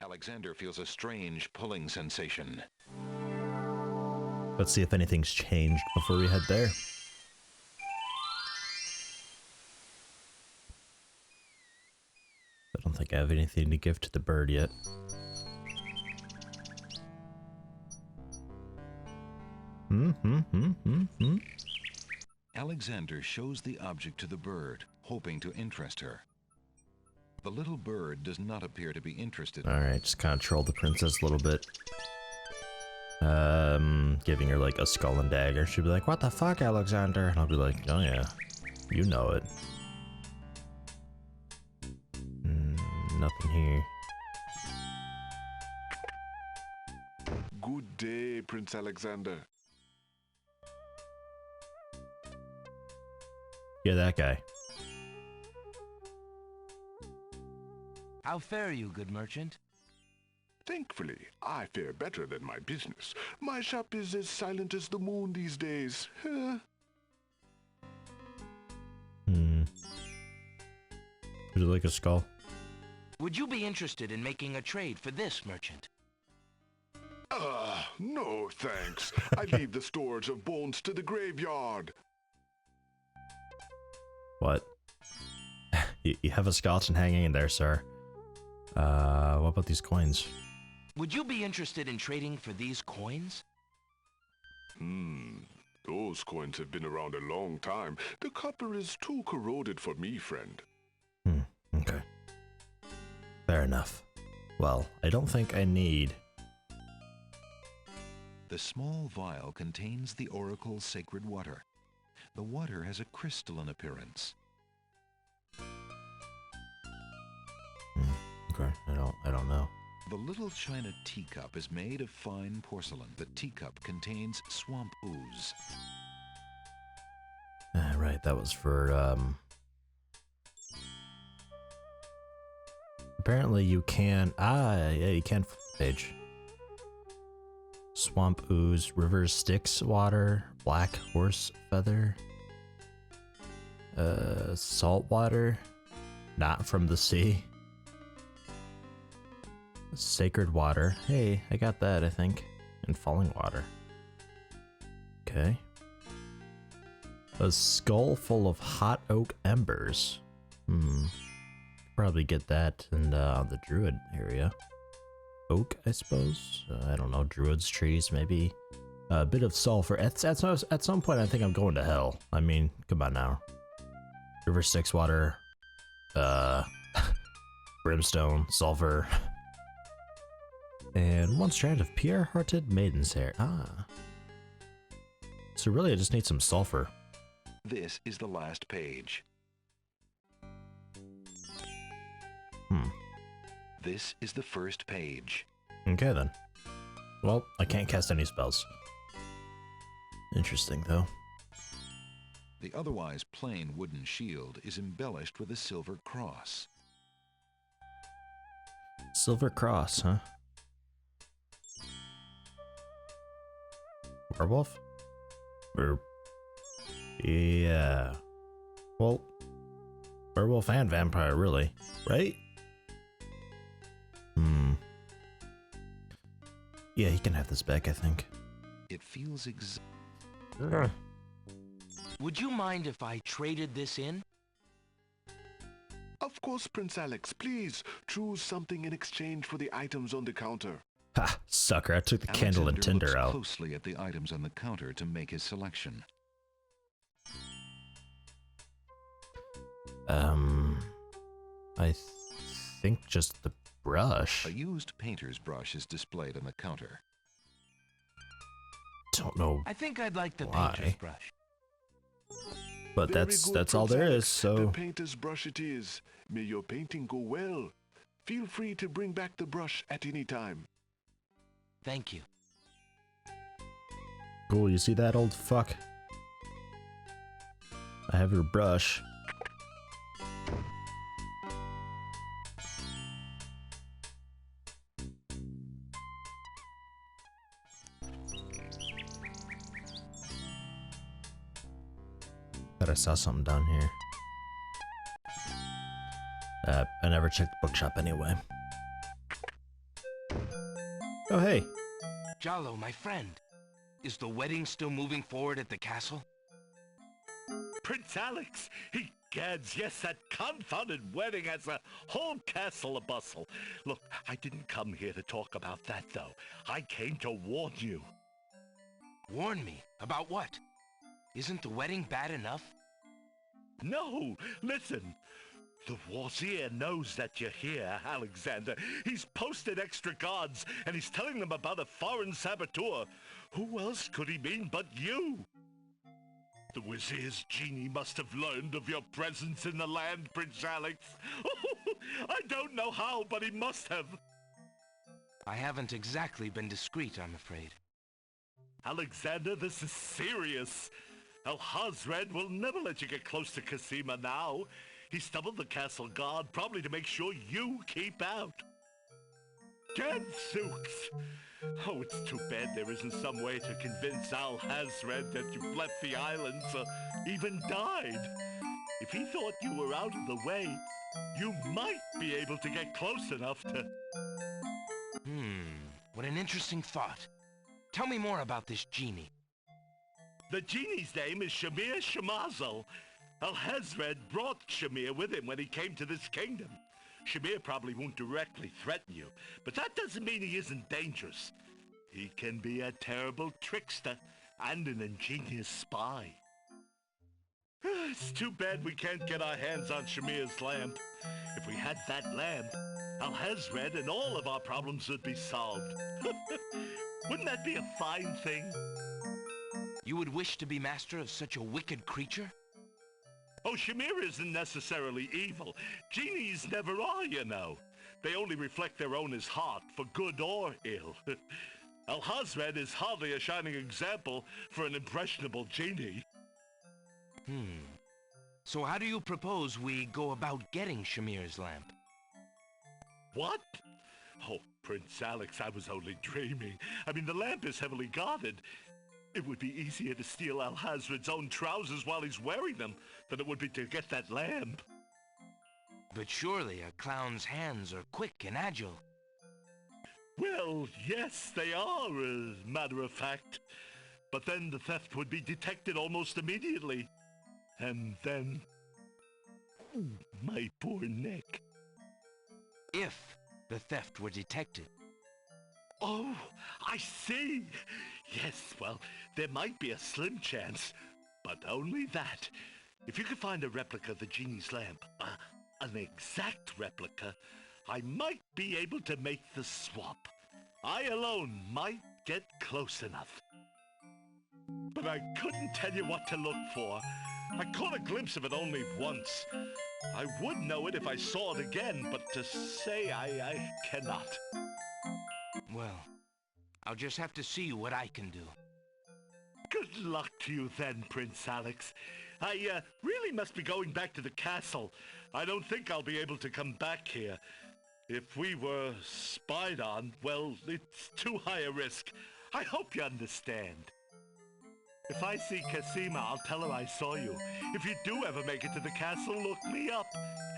Alexander feels a strange pulling sensation. Let's see if anything's changed before we head there. I don't think I have anything to give to the bird yet. Alexander shows the object to the bird, hoping to interest her. The little bird does not appear to be interested. Alright, just kind of troll the princess a little bit. Giving her like a skull and dagger. She'll be like, "What the fuck, Alexander?" And I'll be like, "Oh yeah, you know it." Nothing here. Good day, Prince Alexander. Yeah, that guy. How fare you, good merchant? Thankfully, I fare better than my business. My shop is as silent as the moon these days. Would you like a skull? Would you be interested in making a trade for this, merchant? No thanks. I leave the storage of bones to the graveyard. What? You have a skeleton hanging in there, sir. What about these coins? Would you be interested in trading for these coins? Those coins have been around a long time. The copper is too corroded for me, friend. Okay. Fair enough. Well, I don't think I need... The small vial contains the oracle's sacred water. The water has a crystalline appearance. Okay, I don't know. The little china teacup is made of fine porcelain. The teacup contains swamp ooze. Right, that was for, apparently you can... yeah, you can page. Swamp ooze, river Styx water, black horse feather, salt water, not from the sea. Sacred water. Hey, I got that, I think. And falling water. Okay. A skull full of hot oak embers. Probably get that in the druid area. Oak, I suppose. I don't know. Druids, trees, maybe. A bit of sulfur. At some point, I think I'm going to hell. I mean, come on now. River Styx water. Brimstone, sulfur. And one strand of pure-hearted maiden's hair. So really, I just need some sulfur. This is the last page. This is the first page. Okay then. Well, I can't cast any spells. Interesting though. The otherwise plain wooden shield is embellished with a silver cross. Silver cross, huh? Werewolf? Yeah. Well, werewolf and vampire, really, right? Yeah, he can have this back, I think. It feels Would you mind if I traded this in? Of course, Prince Alex. Please choose something in exchange for the items on the counter. Ha! Sucker, I took the candle and Alexander tinder looks out. closely at the items on the counter to make his selection. I think just the brush. A used painter's brush is displayed on the counter. Don't know I think I'd like the why. painter's brush. But Very that's good, all Prince there Alex. is, so... The painter's brush it is. May your painting go well. Feel free to bring back the brush at any time. Thank you. Cool, you see that, old fuck? I have your brush. Thought I saw something down here. I never checked the bookshop anyway. Oh, hey. Jalo, my friend. Is the wedding still moving forward at the castle? Prince Alex, egads, yes, that confounded wedding has a whole castle a-bustle. Look, I didn't come here to talk about that, though. I came to warn you. Warn me? About what? Isn't the wedding bad enough? No, listen. The Wazir knows that you're here, Alexander. He's posted extra guards, and he's telling them about a foreign saboteur. Who else could he mean but you? The Wazir's genie must have learned of your presence in the land, Prince Alex. I don't know how, but he must have. I haven't exactly been discreet, I'm afraid. Alexander, this is serious. Alhazred will never let you get close to Casima now. He's doubled the castle guard, probably to make sure you keep out. Gadzooks! Oh, it's too bad there isn't some way to convince Alhazred that you've left the islands or even died. If he thought you were out of the way, you might be able to get close enough to... What an interesting thought. Tell me more about this genie. The genie's name is Shamir Shamazel. Alhazred brought Shamir with him when he came to this kingdom. Shamir probably won't directly threaten you, but that doesn't mean he isn't dangerous. He can be a terrible trickster and an ingenious spy. It's too bad we can't get our hands on Shamir's lamp. If we had that lamp, Alhazred and all of our problems would be solved. Wouldn't that be a fine thing? You would wish to be master of such a wicked creature? Oh, Shamir isn't necessarily evil. Genies never are, you know. They only reflect their owner's heart, for good or ill. Alhazred is hardly a shining example for an impressionable genie. So how do you propose we go about getting Shamir's lamp? What? Oh, Prince Alex, I was only dreaming. I mean, the lamp is heavily guarded. It would be easier to steal Alhazred's own trousers while he's wearing them than it would be to get that lamp. But surely a clown's hands are quick and agile. Well, yes, they are, as a matter of fact. But then the theft would be detected almost immediately. And then... my poor neck. If the theft were detected. Oh, I see. Yes, well, there might be a slim chance, but only that. If you could find a replica of the genie's lamp, an exact replica, I might be able to make the swap. I alone might get close enough. But I couldn't tell you what to look for. I caught a glimpse of it only once. I would know it if I saw it again, but to say I cannot. Well, I'll just have to see what I can do. Good luck to you then, Prince Alex. I really must be going back to the castle. I don't think I'll be able to come back here. If we were spied on, well, it's too high a risk. I hope you understand. If I see Casima, I'll tell her I saw you. If you do ever make it to the castle, look me up.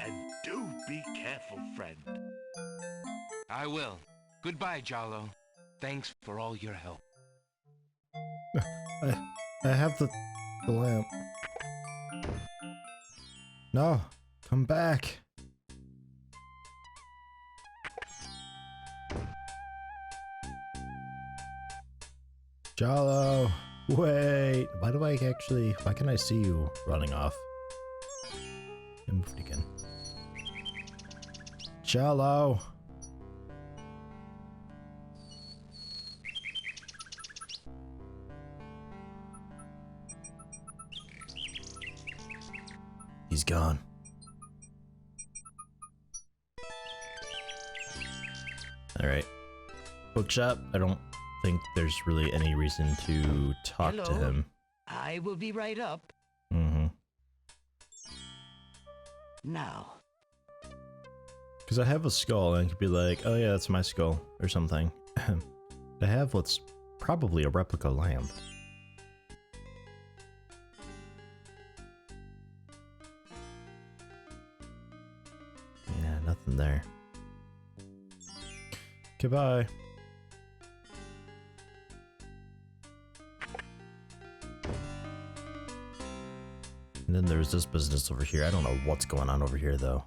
And do be careful, friend. I will. Goodbye, Jalo. Thanks for all your help. I have the lamp. No, come back. Jalo, wait. Why can I see you running off? I moved again. Jalo. He's gone. Alright. Bookshop, I don't think there's really any reason to talk to him. I will be right up. Mm-hmm. Now. Because I have a skull and I could be like, oh yeah, that's my skull, or something. I have what's probably a replica lamp. Yeah, nothing there. Goodbye. then there's this business over here. I don't know what's going on over here, though.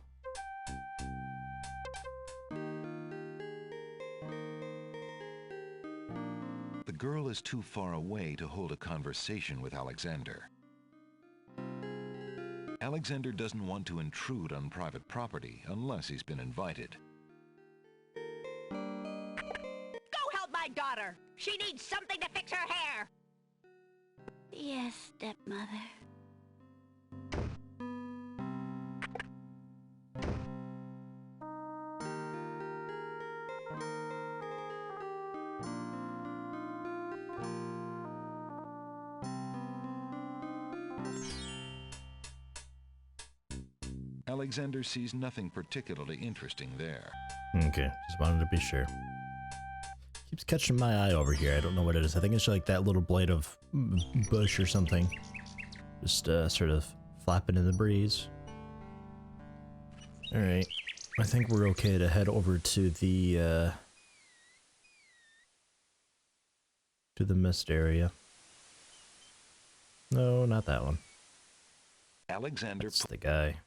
The girl is too far away to hold a conversation with Alexander. Alexander doesn't want to intrude on private property unless he's been invited. Go help my daughter! She needs something to fix her hair! Yes, stepmother. Alexander sees nothing particularly interesting there. Okay, just wanted to be sure. Keeps catching my eye over here. I don't know what it is. I think it's like that little blade of bush or something. Just sort of flapping in the breeze. Alright. I think we're okay to head over to the mist area. No, not that one. Alexander That's the guy.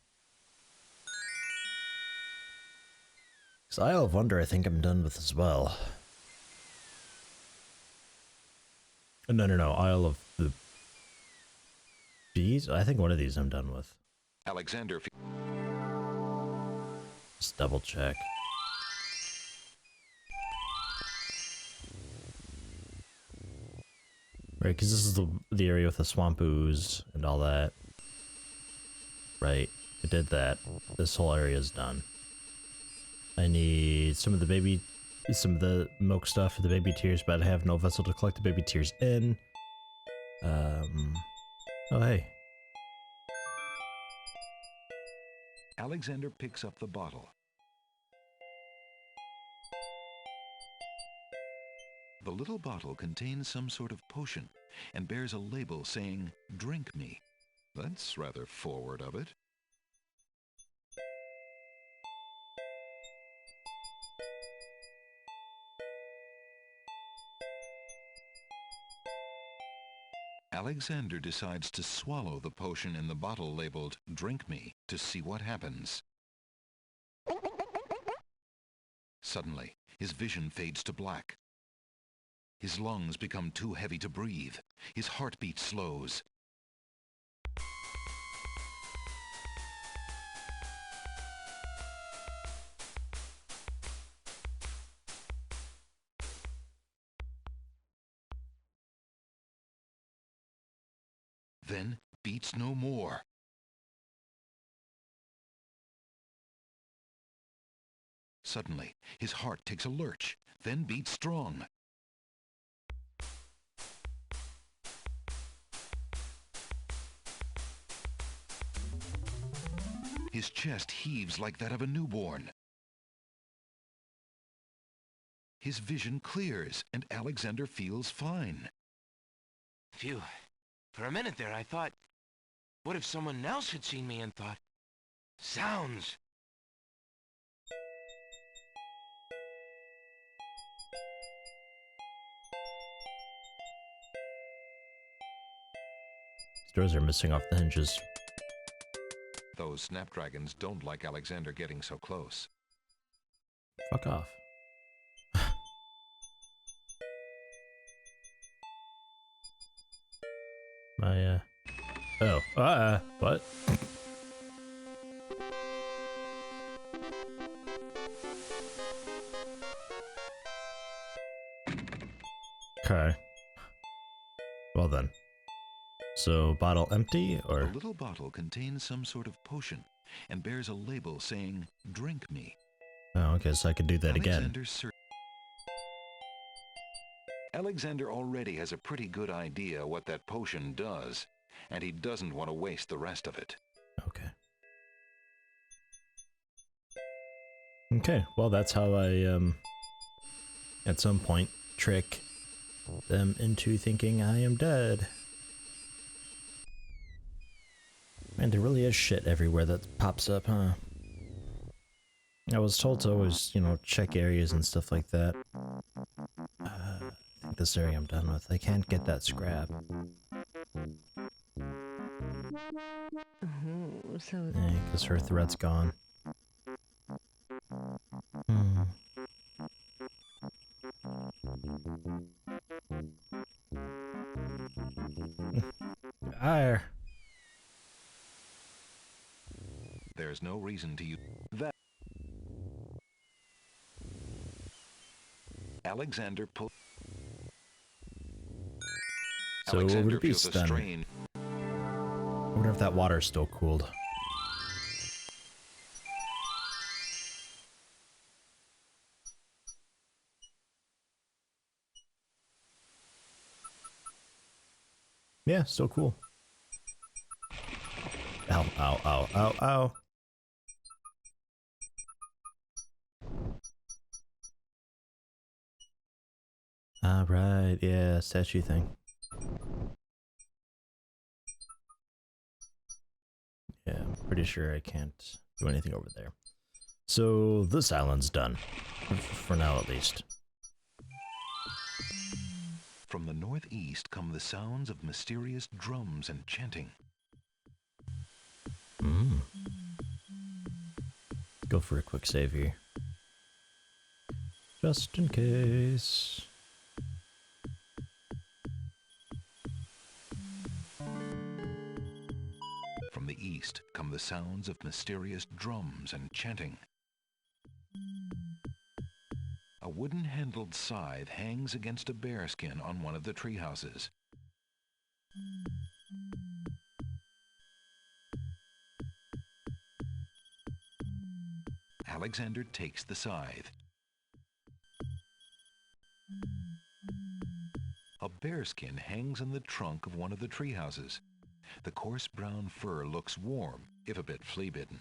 So Isle of Wonder I think I'm done with as well. No. Isle of the Bees? I think one of these I'm done with. Alexander Just double check. Right, because this is the area with the swamp ooze and all that. Right, I did that. This whole area is done. I need some of the milk stuff for the baby tears, but I have no vessel to collect the baby tears in. Oh hey. Alexander picks up the bottle. The little bottle contains some sort of potion and bears a label saying, "Drink me." That's rather forward of it. Alexander decides to swallow the potion in the bottle labeled "Drink me" to see what happens. Suddenly, his vision fades to black. His lungs become too heavy to breathe. His heartbeat slows. Then beats no more. Suddenly, his heart takes a lurch, then beats strong. His chest heaves like that of a newborn. His vision clears, and Alexander feels fine. Phew. For a minute there, I thought, what if someone else had seen me and thought, sounds? These doors are missing off the hinges. Those snapdragons don't like Alexander getting so close. Fuck off. My, oh, what? Okay. Well then. So, bottle empty, or? The little bottle contains some sort of potion and bears a label saying, "Drink me." Oh, okay, so I could do that again. Alexander already has a pretty good idea what that potion does, and he doesn't want to waste the rest of it. Okay. Okay, well that's how I, at some point, trick them into thinking I am dead. Man, there really is shit everywhere that pops up, huh? I was told to always, you know, check areas and stuff like that. I think this area I'm done with. I can't get that scrap. Oh, so... Yeah, because her threat's gone. Hmm. Fire. There's no reason to use that. Alexander pulled. So over Alexander to feels beast a then. strain. I wonder if that water's still cooled. Yeah, still cool. Ow, ow, ow, ow, ow. Ah, right, yeah, statue thing. Yeah, I'm pretty sure I can't do anything over there. So this island's done. For now, at least. From the northeast come the sounds of mysterious drums and chanting. Go for a quick save here. Just in case. From the east come the sounds of mysterious drums and chanting. A wooden-handled scythe hangs against a bearskin on one of the tree houses. Alexander takes the scythe. A bearskin hangs on the trunk of one of the tree houses. The coarse brown fur looks warm, if a bit flea-bitten.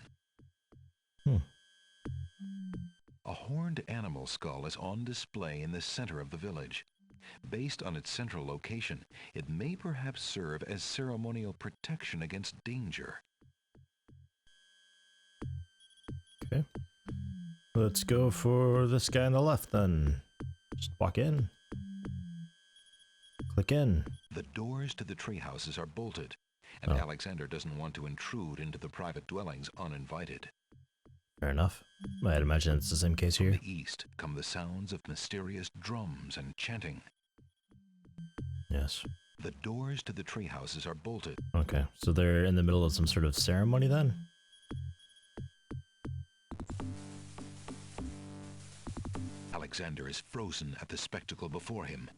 A horned animal skull is on display in the center of the village. Based on its central location, it may perhaps serve as ceremonial protection against danger. Okay. Let's go for this guy on the left then. Just walk in. Click in. The doors to the tree houses are bolted, and Alexander doesn't want to intrude into the private dwellings uninvited. Fair enough. I'd imagine it's the same case here. From the east come the sounds of mysterious drums and chanting. Yes. The doors to the tree houses are bolted. Okay, so they're in the middle of some sort of ceremony then? Alexander is frozen at the spectacle before him.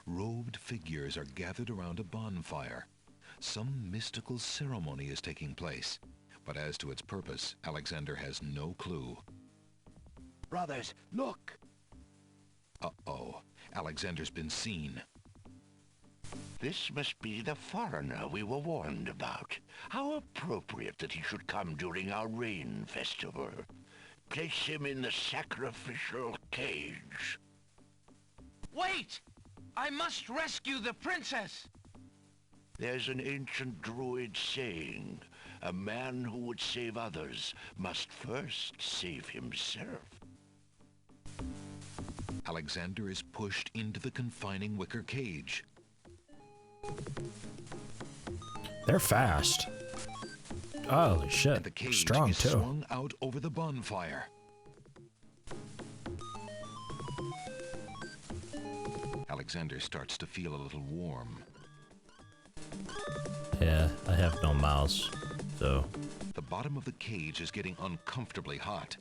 Robed figures are gathered around a bonfire. Some mystical ceremony is taking place, but as to its purpose, Alexander has no clue. Brothers, look! Uh-oh, Alexander's been seen. This must be the foreigner we were warned about. How appropriate that he should come during our rain festival. Place him in the sacrificial cage. Wait! I must rescue the princess! There's an ancient druid saying, a man who would save others must first save himself. Alexander is pushed into the confining wicker cage. They're fast. Holy shit. And the cage Strong is too. swung out over the bonfire. Alexander starts to feel a little warm. Yeah, I have no mouse, so... The bottom of the cage is getting uncomfortably hot.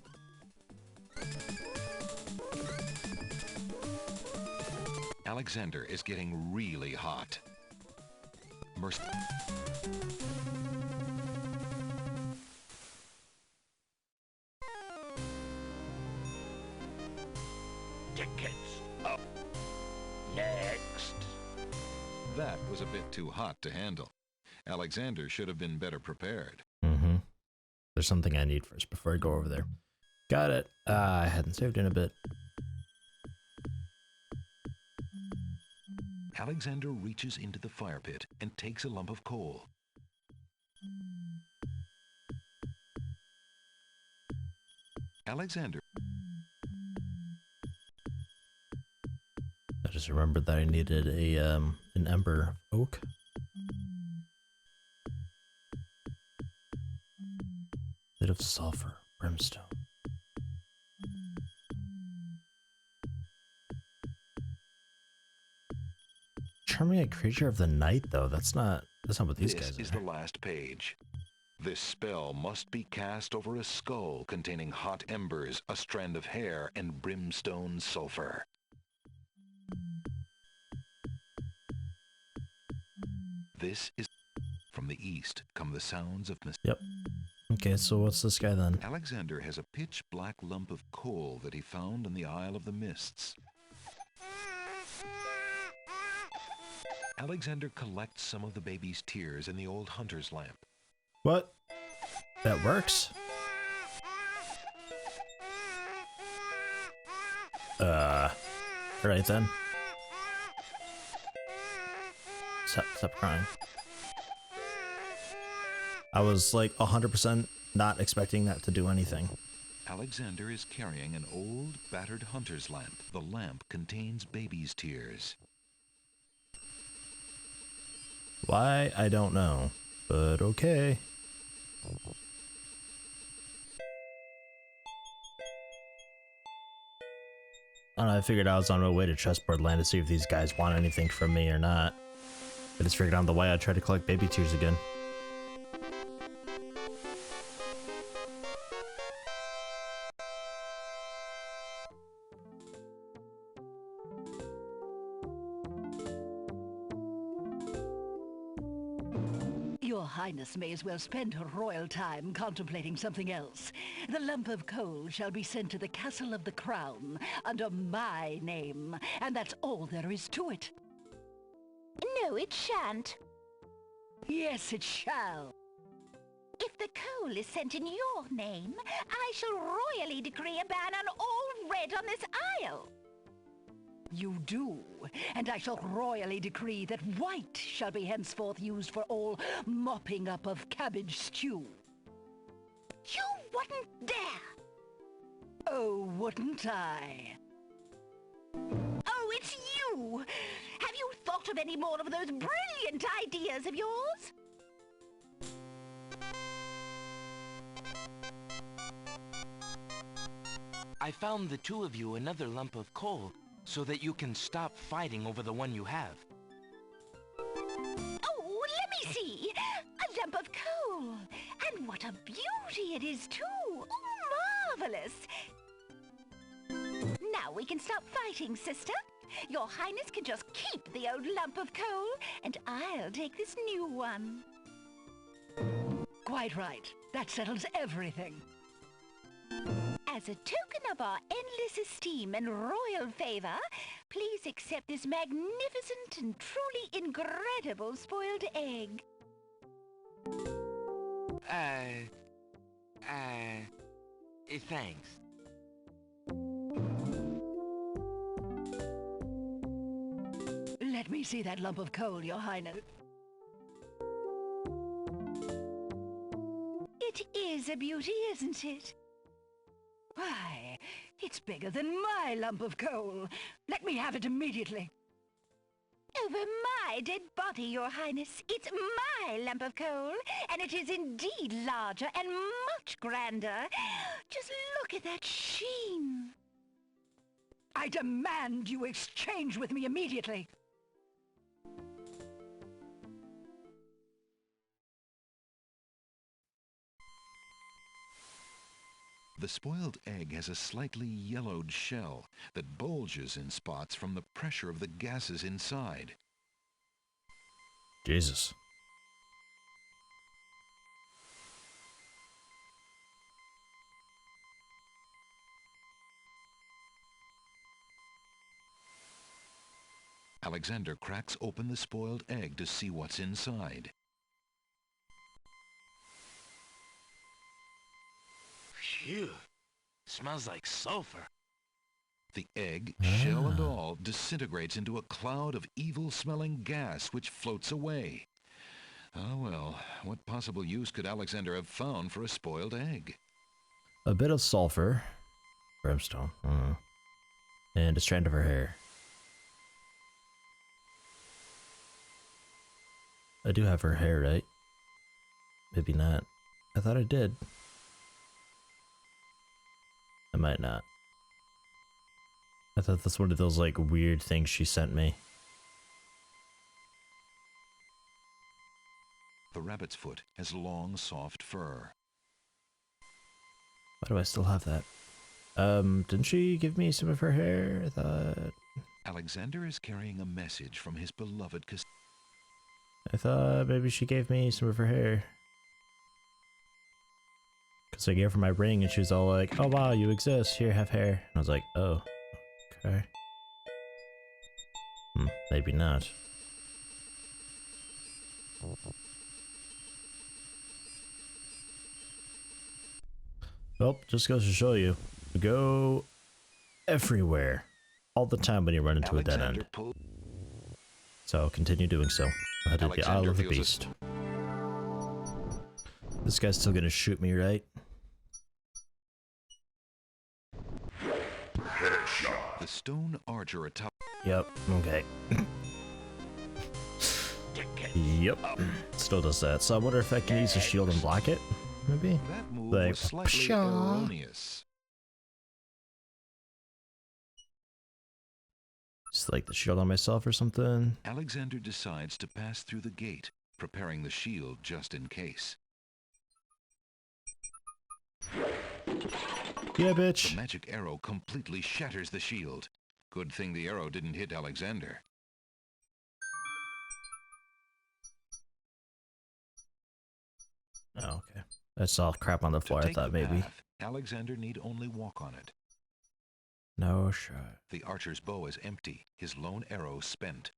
Alexander is getting really hot. Tickets up. Next. That was a bit too hot to handle. Alexander should have been better prepared. Mm-hmm. There's something I need first before I go over there. Got it. I hadn't saved in a bit. Alexander reaches into the fire pit and takes a lump of coal. Alexander. I just remembered that I needed a an ember of oak. Bit of sulfur, brimstone. Charming a creature of the night, though. That's not what these guys are. This is the last page. This spell must be cast over a skull containing hot embers, a strand of hair, and brimstone sulfur. This is... From the east come the sounds of... Yep. Okay, so what's this guy then? Alexander has a pitch-black lump of coal that he found in the Isle of the Mists. Alexander collects some of the baby's tears in the old hunter's lamp. What? That works? Alright then. Stop crying. I was like 100% not expecting that to do anything. Alexander is carrying an old, battered hunter's lamp. The lamp contains baby's tears. Why? I don't know. But okay. I don't know, I figured I was on my way to Chessboard Land to see if these guys want anything from me or not. I just figured on the way I'd try to collect baby tears again. Your Highness may as well spend her royal time contemplating something else. The lump of coal shall be sent to the Castle of the Crown under my name, and that's all there is to it. No, it shan't. Yes, it shall. If the coal is sent in your name, I shall royally decree a ban on all red on this isle. You do, and I shall royally decree that white shall be henceforth used for all mopping up of cabbage stew. You wouldn't dare! Oh, wouldn't I? Oh, it's you! Have you thought of any more of those brilliant ideas of yours? I found the two of you another lump of coal so that you can stop fighting over the one you have. Oh, let me see! A lump of coal! And what a beauty it is, too! Oh, marvelous! Now we can stop fighting, sister. Your Highness can just keep the old lump of coal, and I'll take this new one. Quite right. That settles everything. As a token of our endless esteem and royal favor, please accept this magnificent and truly incredible spoiled egg. Thanks. Let me see that lump of coal, Your Highness. It is a beauty, isn't it? Why, it's bigger than my lump of coal. Let me have it immediately. Over my dead body, Your Highness. It's my lump of coal, and it is indeed larger and much grander. Just look at that sheen. I demand you exchange with me immediately. The spoiled egg has a slightly yellowed shell that bulges in spots from the pressure of the gases inside. Jesus. Alexander cracks open the spoiled egg to see what's inside. Phew. Smells like sulfur. The egg, shell and all, disintegrates into a cloud of evil-smelling gas which floats away. Ah, well, what possible use could Alexander have found for a spoiled egg? A bit of sulfur. Brimstone. And a strand of her hair. I do have her hair, right? Maybe not. I thought I did. might not. I thought that's one of those like weird things she sent me. The rabbit's foot has long, soft fur. Why do I still have that? Didn't she give me some of her hair? I thought... Alexander is carrying a message from his beloved I thought maybe she gave me some of her hair. Because I gave her my ring and she was all like, oh wow, you exist, here, have hair. And I was like, oh, okay. Maybe not. Well, just goes to show you, go everywhere, all the time when you run into a dead end. So continue doing so. I'll head to the Isle of the Beast. This guy's still gonna shoot me, right? The stone archer atop. Yep, okay. Yep, still does that. So I wonder if I can use a shield and block it, maybe? That move Like, was slightly erroneous. Just like the shield on myself or something. Alexander decides to pass through the gate, preparing the shield just in case. Yeah, bitch. The magic arrow completely shatters the shield. Good thing the arrow didn't hit Alexander. Oh, okay. That's all crap on the floor, I thought maybe. Path, Alexander need only walk on it. No shot. The archer's bow is empty, his lone arrow spent.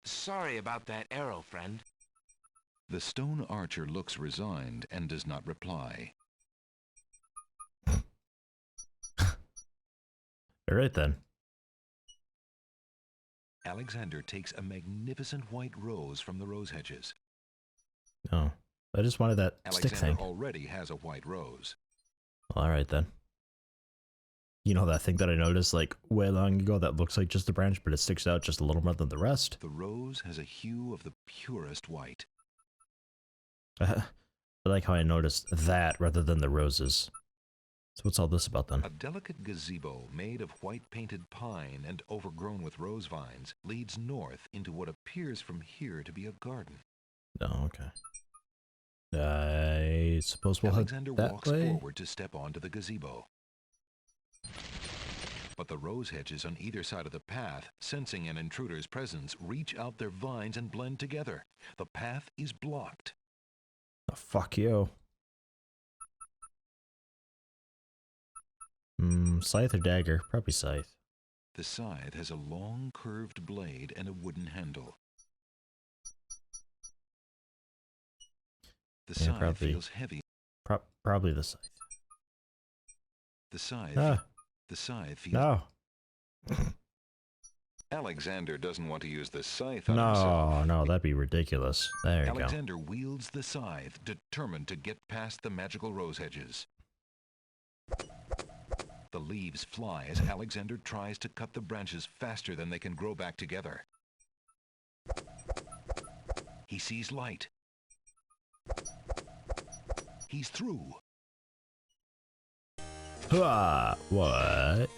Sorry about that arrow, friend. The stone archer looks resigned and does not reply. Alright then. Alexander takes a magnificent white rose from the rose hedges. Oh, I just wanted that stick Alexander thing. already has a white rose. Well, alright then. You know that thing that I noticed like way long ago that looks like just a branch, but it sticks out just a little more than the rest? The rose has a hue of the purest white. I like how I noticed that rather than the roses. So what's all this about then? A delicate gazebo made of white painted pine and overgrown with rose vines leads north into what appears from here to be a garden. Oh, okay. I suppose we'll head Alexander that walks way. forward to step onto the gazebo. But the rose hedges on either side of the path, sensing an intruder's presence, reach out their vines and blend together. The path is blocked. Oh, fuck you. Scythe or dagger? Probably scythe. The scythe has a long curved blade and a wooden handle. The Yeah, scythe probably. feels heavy. Probably the scythe. The scythe. Ah. The scythe feels. No. Alexander doesn't want to use the scythe on himself. No, that'd be ridiculous. There you go. Alexander wields the scythe, determined to get past the magical rose hedges. The leaves fly as Alexander tries to cut the branches faster than they can grow back together. He sees light. He's through. What?